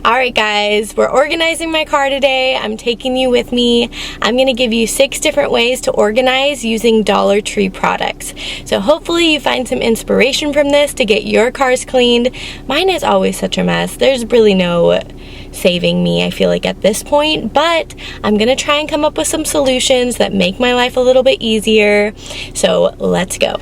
Alright guys, we're organizing my car today. I'm taking you with me. I'm going to give you 6 different ways to organize using Dollar Tree products. So hopefully you find some inspiration from this to get your cars cleaned. Mine is always such a mess. There's really no saving me, I feel like, at this point, but I'm going to try and come up with some solutions that make my life a little bit easier. So let's go.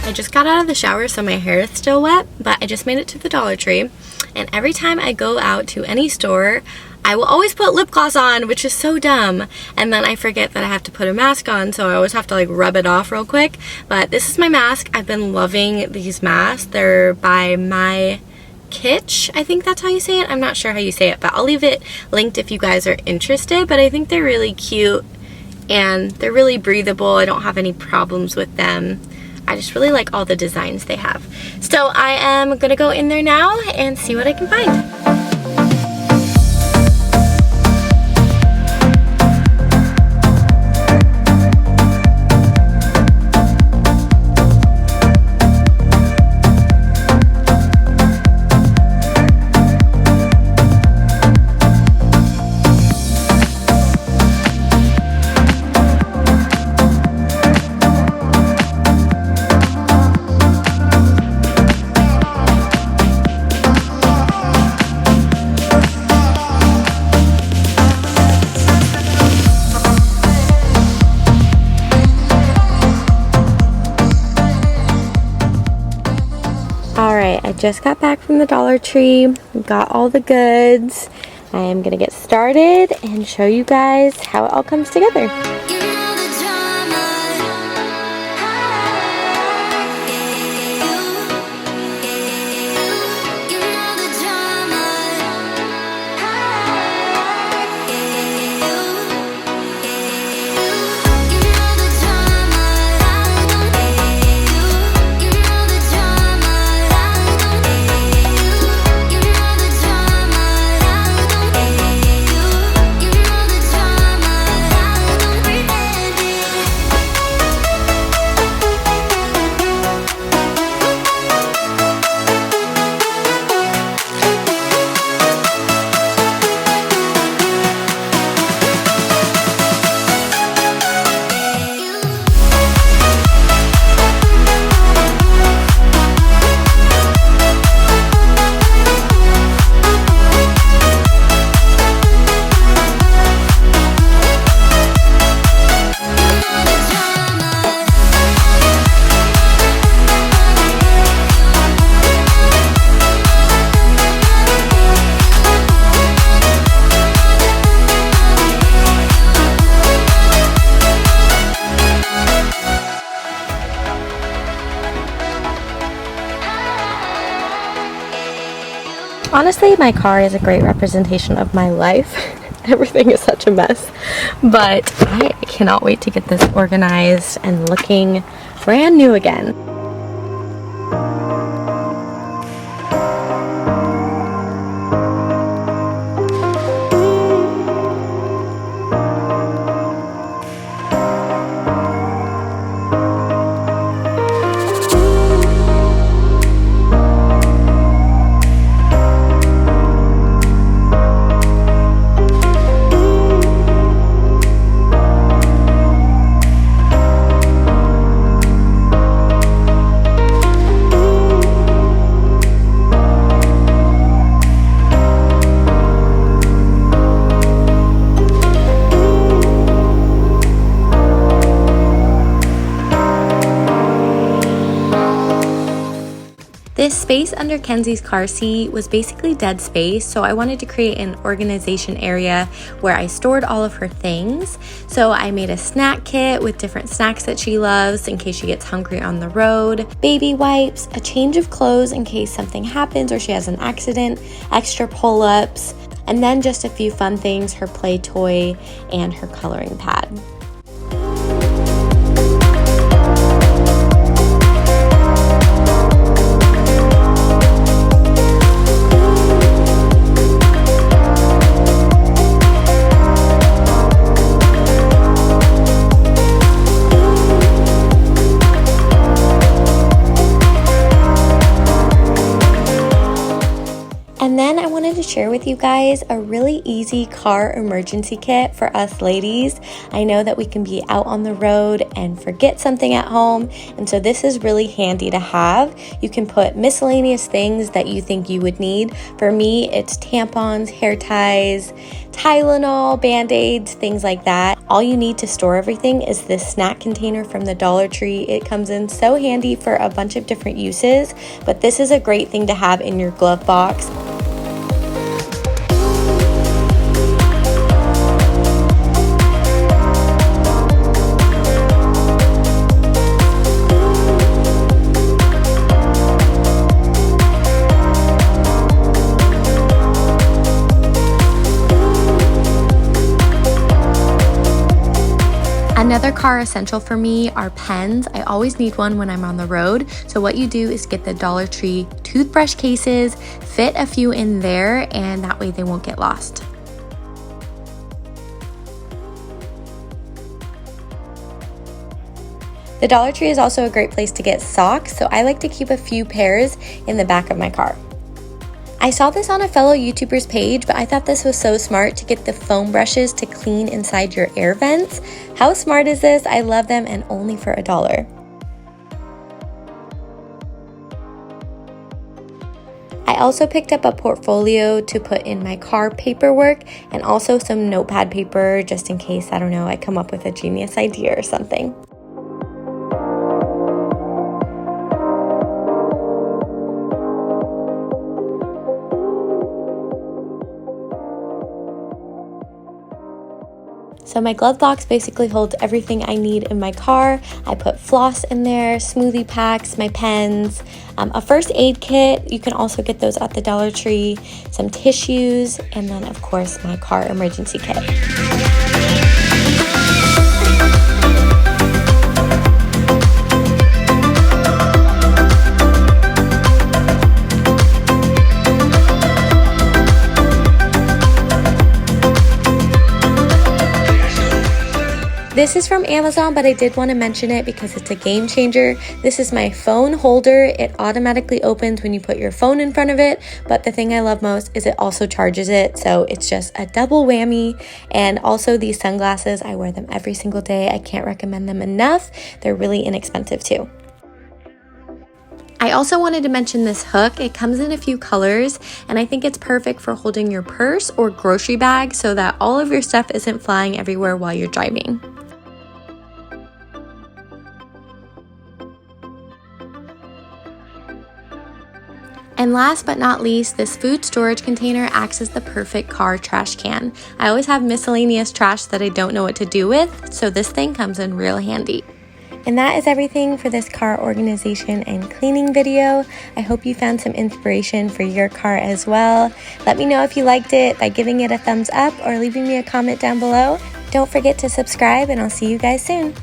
I just got out of the shower, so my hair is still wet, but I just made it to the Dollar Tree, and every time I go out to any store, I will always put lip gloss on, which is so dumb, and then I forget that I have to put a mask on, so I always have to like rub it off real quick. But this is my mask. I've been loving these masks. They're by My Kitsch, I think that's how you say it. I'm not sure how you say it, but I'll leave it linked if you guys are interested. But I think they're really cute and they're really breathable. I don't have any problems with them. I just really like all the designs they have. So I am gonna go in there now and see what I can find. Alright, I just got back from the Dollar Tree, got all the goods. I am going to get started and show you guys how it all comes together. Honestly, my car is a great representation of my life. Everything is such a mess, but I cannot wait to get this organized and looking brand new again. This space under Kenzie's car seat was basically dead space, so I wanted to create an organization area where I stored all of her things. So I made a snack kit with different snacks that she loves in case she gets hungry on the road, baby wipes, a change of clothes in case something happens or she has an accident, extra pull-ups, and then just a few fun things, her play toy and her coloring pad. share with you guys a really easy car emergency kit for us ladies. I know that we can be out on the road and forget something at home, and so this is really handy to have. You can put miscellaneous things that you think you would need. For me, it's tampons, hair ties, Tylenol, Band-Aids, things like that. All you need to store everything is this snack container from the Dollar Tree. It comes in so handy for a bunch of different uses, but this is a great thing to have in your glove box. Another car essential for me are pens. I always need one when I'm on the road. So what you do is get the Dollar Tree toothbrush cases, fit a few in there, and that way they won't get lost. The Dollar Tree is also a great place to get socks, so I like to keep a few pairs in the back of my car. I saw this on a fellow YouTuber's page, but I thought this was so smart to get the foam brushes to clean inside your air vents. How smart is this? I love them, and only for $1. I also picked up a portfolio to put in my car paperwork and also some notepad paper just in case, I don't know, I come up with a genius idea or something. So my glove box basically holds everything I need in my car. I put floss in there, smoothie packs, my pens, a first aid kit. You can also get those at the Dollar Tree, some tissues, and then of course my car emergency kit. This is from Amazon, but I did want to mention it because it's a game changer. This is my phone holder. It automatically opens when you put your phone in front of it, but the thing I love most is it also charges it, so it's just a double whammy. And also these sunglasses, I wear them every single day. I can't recommend them enough. They're really inexpensive too. I also wanted to mention this hook. It comes in a few colors, and I think it's perfect for holding your purse or grocery bag so that all of your stuff isn't flying everywhere while you're driving. And last but not least, this food storage container acts as the perfect car trash can. I always have miscellaneous trash that I don't know what to do with, so this thing comes in real handy. And that is everything for this car organization and cleaning video. I hope you found some inspiration for your car as well. Let me know if you liked it by giving it a thumbs up or leaving me a comment down below. Don't forget to subscribe, and I'll see you guys soon.